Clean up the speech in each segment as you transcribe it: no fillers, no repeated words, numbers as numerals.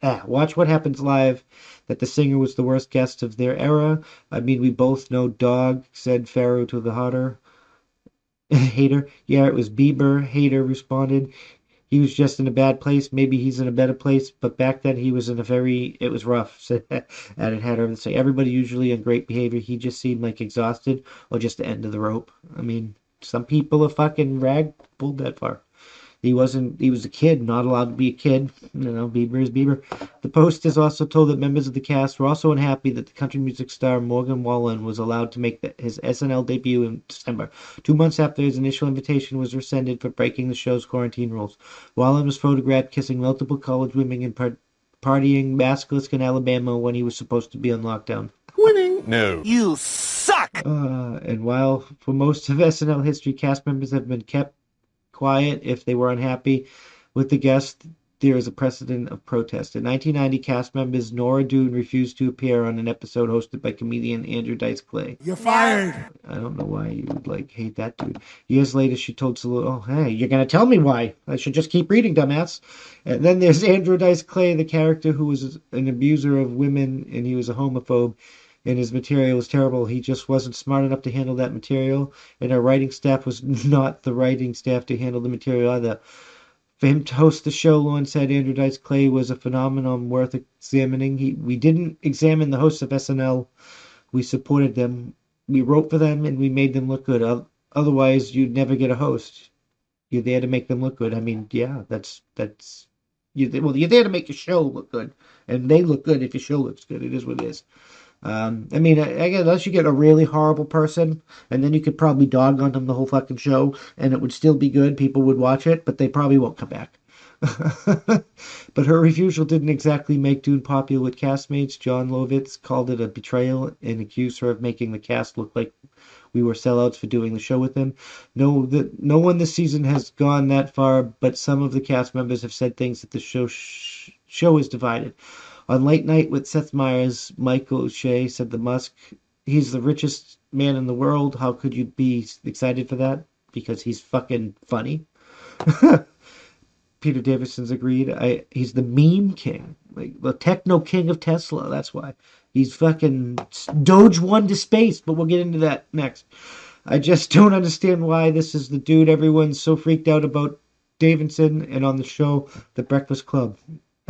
Watch What Happens Live that the singer was the worst guest of their era. I mean, we both know dog, said Pharaoh to the hater. Yeah, it was Bieber. Hater responded. He was just in a bad place. Maybe he's in a better place, but back then he was in a it was rough. So, and it had everything to say. Everybody usually in great behavior. He just seemed like exhausted or just the end of the rope. I mean, some people are fucking pulled that far. He was a kid, not allowed to be a kid. Bieber is Bieber. The Post is also told that members of the cast were also unhappy that the country music star Morgan Wallen was allowed to make his SNL debut in December, 2 months after his initial invitation was rescinded for breaking the show's quarantine rules. Wallen was photographed kissing multiple college women and partying Basilisk in Alabama when he was supposed to be on lockdown. Winning. No. You suck! And while for most of SNL history, cast members have been kept quiet if they were unhappy with the guest, there is a precedent of protest. In 1990, cast members Nora Doone refused to appear on an episode hosted by comedian Andrew Dice Clay. You're fired. I don't know why you would hate that dude. Years later, she told Salute, "Oh, hey, you're gonna tell me why? I should just keep reading, dumbass." And then there's Andrew Dice Clay, the character who was an abuser of women, and he was a homophobe. And his material was terrible. He just wasn't smart enough to handle that material, and our writing staff was not the writing staff to handle the material either. For him to host the show, Lorne said Andrew Dice Clay was a phenomenon worth examining. We didn't examine the hosts of SNL. We supported them. We wrote for them, and we made them look good. Otherwise, you'd never get a host. You're there to make them look good. I mean, yeah, you're there to make your show look good, and they look good if your show looks good. It is what it is. I mean, I guess unless you get a really horrible person, and then you could probably dog on them the whole fucking show, and it would still be good. People would watch it, but they probably won't come back. But her refusal didn't exactly make Doone popular with castmates. John Lovitz called it a betrayal and accused her of making the cast look like we were sellouts for doing the show with him. No one this season has gone that far, but some of the cast members have said things that the show is divided. On Late Night with Seth Meyers, Michael O'Shea said the Musk, he's the richest man in the world. How could you be excited for that? Because he's fucking funny. Peter Davidson's agreed. He's the meme king, like the techno king of Tesla. That's why he's fucking Doge won to space. But we'll get into that next. I just don't understand why this is the dude everyone's so freaked out about. Davidson and on the show, The Breakfast Club.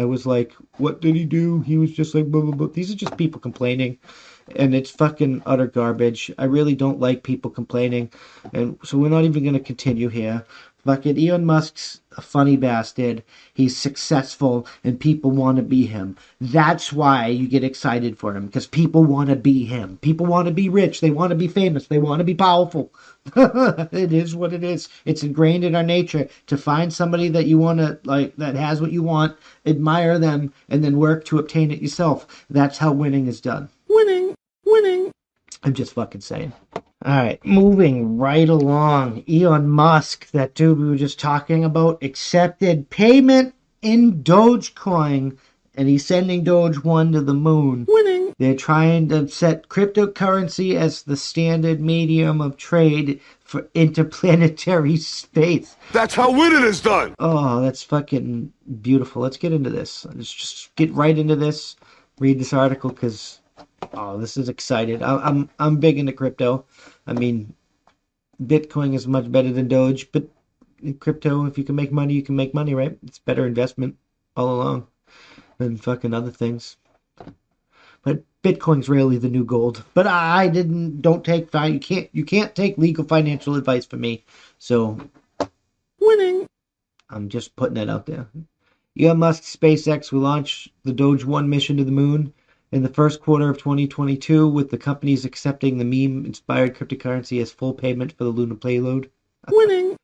I was like, what did he do? He was just like, blah, blah, blah. These are just people complaining, and it's fucking utter garbage. I really don't like people complaining, and so we're not even going to continue here. Fucking Elon Musk's a funny bastard. He's successful, and people want to be him. That's why you get excited for him, because people want to be him. People want to be rich. They want to be famous. They want to be powerful. It is what it is. It's ingrained in our nature to find somebody that you want to, like, that has what you want, admire them, and then work to obtain it yourself. That's how winning is done. Winning. Winning. I'm just fucking saying. Alright, moving right along. Elon Musk, that dude we were just talking about, accepted payment in Dogecoin, and he's sending Doge 1 to the moon. Winning. They're trying to set cryptocurrency as the standard medium of trade for interplanetary space. That's how winning is done. Oh, that's fucking beautiful. Let's get into this. Let's just get right into this. Read this article, because this is exciting. I'm big into crypto. I mean, Bitcoin is much better than Doge, but in crypto, if you can make money, you can make money, right? It's better investment all along than fucking other things. But Bitcoin's really the new gold. But don't take you can't take legal financial advice from me. So winning. I'm just putting that out there. Elon Musk SpaceX will launch the Doge 1 mission to the moon in the first quarter of 2022, with the companies accepting the meme-inspired cryptocurrency as full payment for the lunar payload. Winning.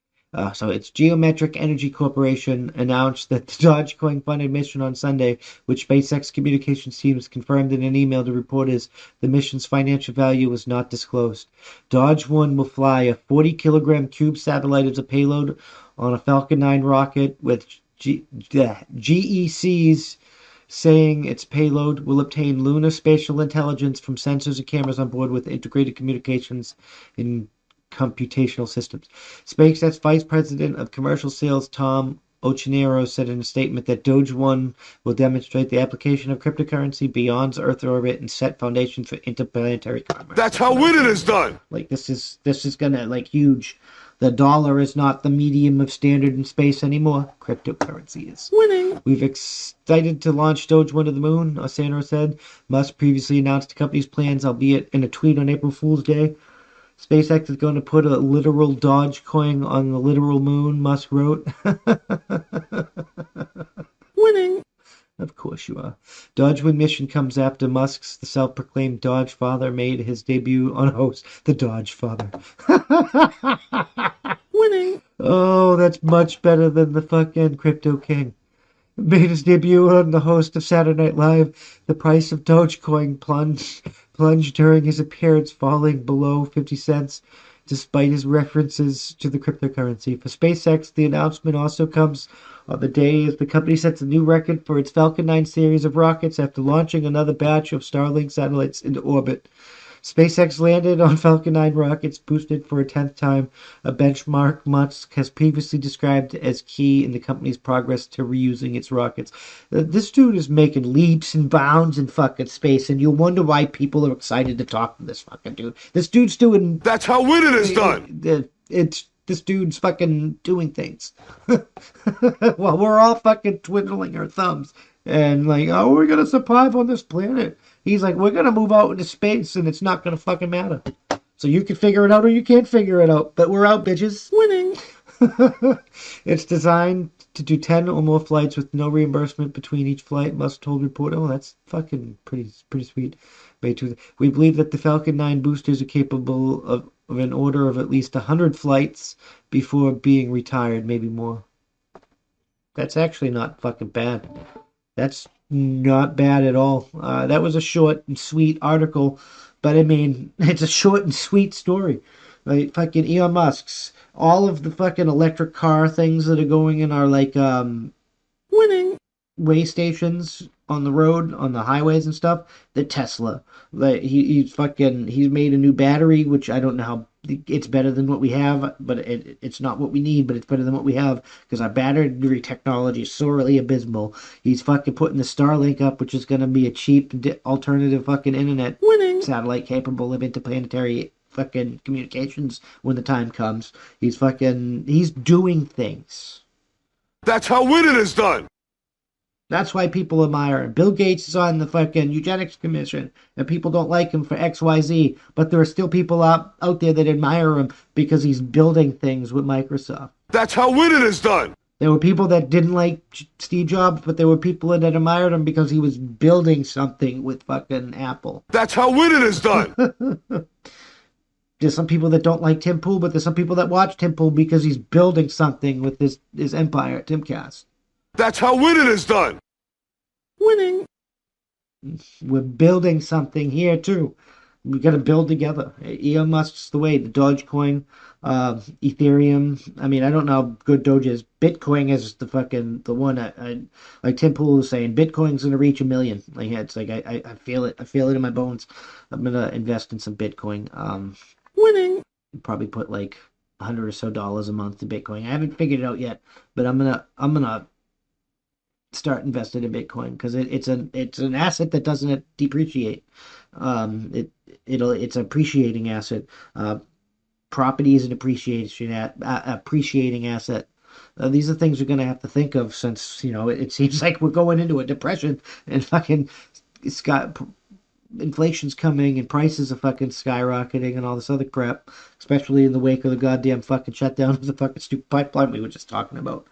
So it's Geometric Energy Corporation announced that the Dogecoin-funded mission on Sunday, which SpaceX communications teams confirmed in an email to reporters, the mission's financial value was not disclosed. Doge 1 will fly a 40-kilogram cube satellite as a payload on a Falcon 9 rocket, with GEC's saying its payload will obtain lunar spatial intelligence from sensors and cameras on board with integrated communications in computational systems. SpaceX Vice President of Commercial Sales Tom Ochenero said in a statement that Doge 1 will demonstrate the application of cryptocurrency beyond Earth orbit and set foundations for interplanetary commerce. That's how winning is done. Like this is gonna like huge. The dollar is not the medium of standard in space anymore. Cryptocurrency is. Winning. We've excited to launch Doge 1 to the moon, Asano said. Musk previously announced the company's plans, albeit in a tweet on April Fool's Day. SpaceX is going to put a literal Dogecoin on the literal moon, Musk wrote. Winning. Of course you are. Dogecoin mission comes after Musk's the self-proclaimed Doge father made his debut on host the Doge father. Winning. Oh, that's much better than the fucking Crypto King. Made his debut on the host of Saturday Night Live. The price of Dogecoin plunged during his appearance, falling below 50 cents, despite his references to the cryptocurrency. For SpaceX, the announcement also comes on the day as the company sets a new record for its Falcon 9 series of rockets after launching another batch of Starlink satellites into orbit. SpaceX landed on Falcon 9 rockets, boosted for a 10th time, a benchmark Musk has previously described as key in the company's progress to reusing its rockets. This dude is making leaps and bounds in fucking space, and you'll wonder why people are excited to talk to this fucking dude. This dude's doing... That's how winning is done. This dude's fucking doing things. While we're all fucking twiddling our thumbs and like, oh, we're gonna survive on this planet. He's like, we're gonna move out into space and it's not gonna fucking matter. So you can figure it out or you can't figure it out. But we're out, bitches. Winning. It's designed to do 10 or more flights with no reimbursement between each flight, Musk told reporter. Oh, that's fucking pretty sweet. We believe that the Falcon 9 boosters are capable of an order of at least 100 flights before being retired, maybe more. That's actually not fucking bad. That's not bad at all. That was a short and sweet article, but I mean, it's a short and sweet story. Like fucking Elon Musk's, all of the fucking electric car things that are going in are like Winning. way stations on the road, on the highways and stuff. The Tesla, like he's made a new battery, which I don't know how it's better than what we have, but it's not what we need, but it's better than what we have because our battery technology is sorely abysmal. He's fucking putting the Starlink up, which is going to be a cheap alternative fucking internet Winning. satellite capable of interplanetary fucking communications when the time comes. He's doing things. That's how winning is done. That's why people admire him. Bill Gates is on the fucking eugenics commission, and people don't like him for XYZ, but there are still people out there that admire him because he's building things with Microsoft. That's how winning is done. There were people that didn't like Steve Jobs, but there were people that admired him because he was building something with fucking Apple. That's how winning is done. There's some people that don't like Tim Pool, but there's some people that watch Tim Pool because he's building something with his empire at Timcast. That's how winning is done. Winning. We're building something here too. We got to build together. Elon Musk's the way. The Dogecoin, Ethereum. I mean, I don't know how good Doge is. Bitcoin is the one. Like Tim Pool was saying, Bitcoin's gonna reach 1 million. Like it's like I feel it. I feel it in my bones. I'm gonna invest in some Bitcoin. Winning. Probably put like $100 or so a month to Bitcoin. I haven't figured it out yet, but I'm gonna start investing in Bitcoin because it's an asset that doesn't depreciate. It's an appreciating asset. Property is an appreciating asset. These are things we're going to have to think of since it seems like we're going into a depression and fucking inflation's coming and prices are fucking skyrocketing and all this other crap, especially in the wake of the goddamn fucking shutdown of the fucking stupid pipeline we were just talking about.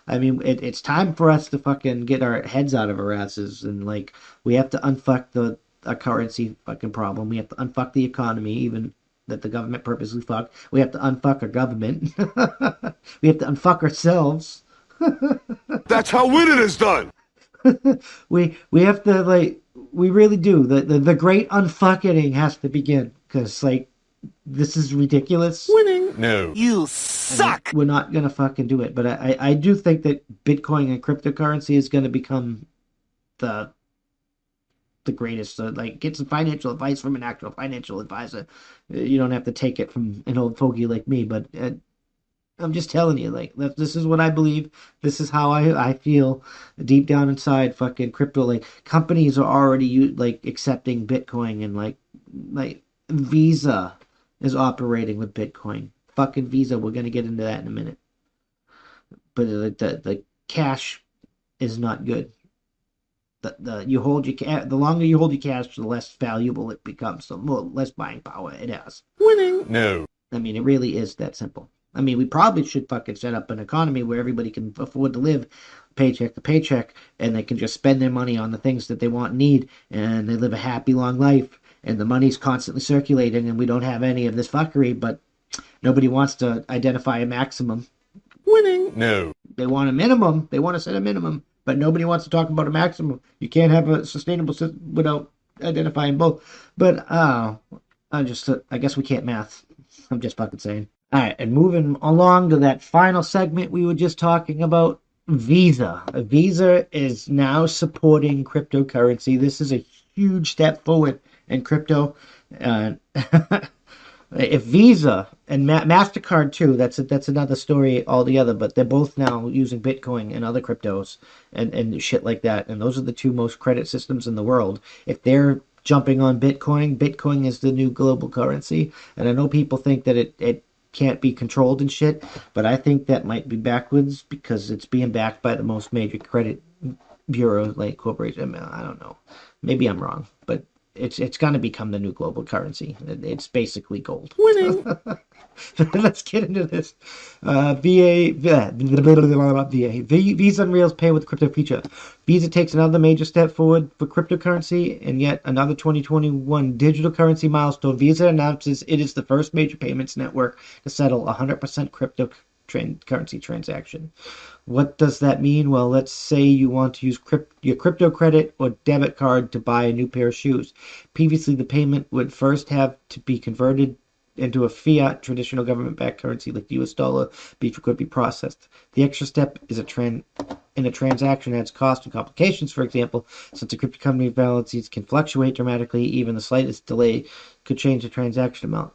I mean, it's time for us to fucking get our heads out of our asses and like we have to unfuck our currency fucking problem. We have to unfuck the economy, even that the government purposely fucked. We have to unfuck our government. We have to unfuck ourselves. That's how winning is done. We have to we really do. The great unfucking has to begin because this is ridiculous. Winning. No. You suck. We're not gonna fucking do it. But I do think that Bitcoin and cryptocurrency is gonna become the greatest. Get some financial advice from an actual financial advisor. You don't have to take it from an old fogey like me, but I'm just telling you, like, this is what I believe. This is how I feel deep down inside. Fucking crypto, like, companies are already like accepting Bitcoin, and like Visa is operating with Bitcoin. Fucking Visa. We're gonna get into that in a minute. But the cash is not good. The longer you hold your cash, the less valuable it becomes. The more less buying power it has. Winning. No. I mean, it really is that simple. I mean, we probably should fucking set up an economy where everybody can afford to live paycheck to paycheck, and they can just spend their money on the things that they want and need, and they live a happy, long life, and the money's constantly circulating, and we don't have any of this fuckery, but nobody wants to identify a maximum. Winning. No. They want a minimum. They want to set a minimum, but nobody wants to talk about a maximum. You can't have a sustainable system without identifying both. But, I guess we can't math. I'm just fucking saying. All right, and moving along to that final segment we were just talking about, Visa. Visa is now supporting cryptocurrency. This is a huge step forward in crypto. Uh, if Visa and MasterCard too, that's another story altogether, but they're both now using Bitcoin and other cryptos and shit like that. And those are the two most credit systems in the world. If they're jumping on Bitcoin, Bitcoin is the new global currency. And I know people think that it can't be controlled and shit, but I think that might be backwards because it's being backed by the most major credit bureaus like corporations. I don't know. Maybe I'm wrong, but it's going to become the new global currency. It's basically gold. Winning. Let's get into this. Visa unveils pay with crypto feature. Visa takes another major step forward for cryptocurrency and yet another 2021 digital currency milestone. Visa announces it is the first major payments network to settle 100% cryptocurrency transaction. What does that mean? Well, let's say you want to use your crypto credit or debit card to buy a new pair of shoes. Previously, the payment would first have to be converted into a fiat traditional government-backed currency like the US dollar before it could be processed. The extra step is in a transaction adds cost and complications. For example, since a cryptocurrency balances can fluctuate dramatically, even the slightest delay could change the transaction amount.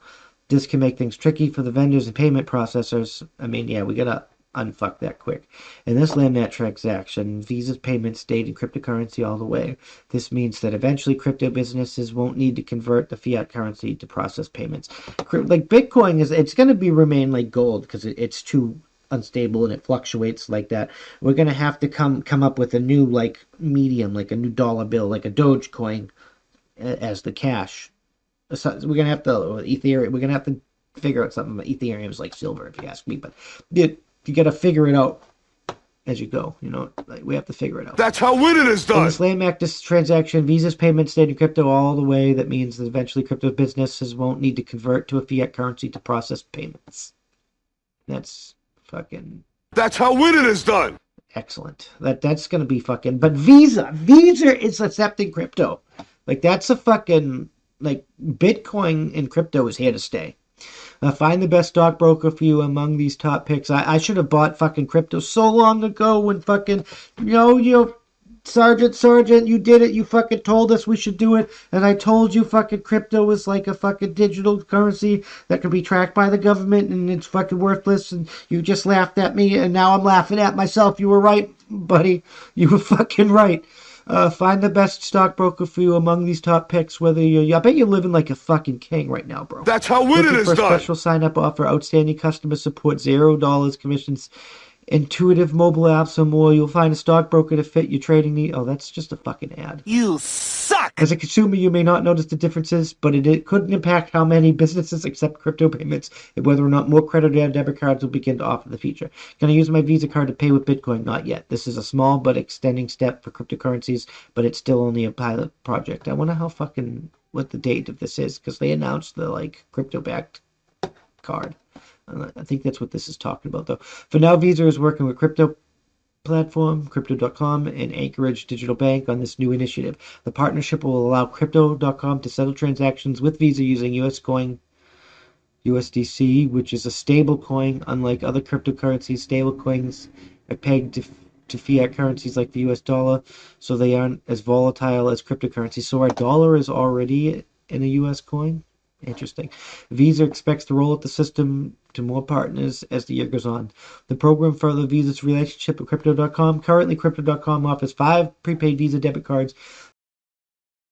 This can make things tricky for the vendors and payment processors. I mean, yeah, we gotta unfuck that quick. In this landmark transaction, Visa's payments stayed in cryptocurrency all the way. This means that eventually crypto businesses won't need to convert the fiat currency to process payments. Like Bitcoin it's going to remain like gold because it's too unstable and it fluctuates like that. We're going to have to come up with a new like medium, like a new dollar bill, like a Dogecoin as the cash. So we're going to have to Ethereum. We're going to have to figure out something. Ethereum is like silver, if you ask me, but you got to figure it out as you go. Like we have to figure it out. That's how winning is done. In this landmark transaction, Visa's payments stayed in crypto all the way. That means that eventually crypto businesses won't need to convert to a fiat currency to process payments. That's how winning is done. Excellent. That's gonna be fucking. But Visa is accepting crypto. Like that's a fucking like Bitcoin and crypto is here to stay. Find the best stockbroker for you among these top picks. I should have bought fucking crypto so long ago when fucking, Sergeant, you did it. You fucking told us we should do it. And I told you fucking crypto was like a fucking digital currency that can be tracked by the government and it's fucking worthless. And you just laughed at me and now I'm laughing at myself. You were right, buddy. You were fucking right. Find the best stockbroker for you among these top picks. I bet you're living like a fucking king right now, bro. That's how winning is done. For a special sign-up offer, outstanding customer support, $0 commissions, intuitive mobile apps, and more. You'll find a stockbroker to fit your trading need. Oh, that's just a fucking ad. You suck. As a consumer, you may not notice the differences, but it couldn't impact how many businesses accept crypto payments and whether or not more credit or debit cards will begin to offer the feature. Can I use my Visa card to pay with Bitcoin? Not yet. This is a small but extending step for cryptocurrencies, but it's still only a pilot project. I wonder what the date of this is, because they announced the crypto-backed card. I think that's what this is talking about, though. For now, Visa is working with crypto platform, Crypto.com, and Anchorage Digital Bank on this new initiative. The partnership will allow Crypto.com to settle transactions with Visa using US coin USDC, which is a stable coin. Unlike other cryptocurrencies, stable coins are pegged to fiat currencies like the US dollar, so they aren't as volatile as cryptocurrencies. So our dollar is already in a US coin? Interesting. Visa expects to roll out the system to more partners as the year goes on. The program furthers Visa's relationship with Crypto.com. Currently, Crypto.com offers 5 prepaid Visa debit cards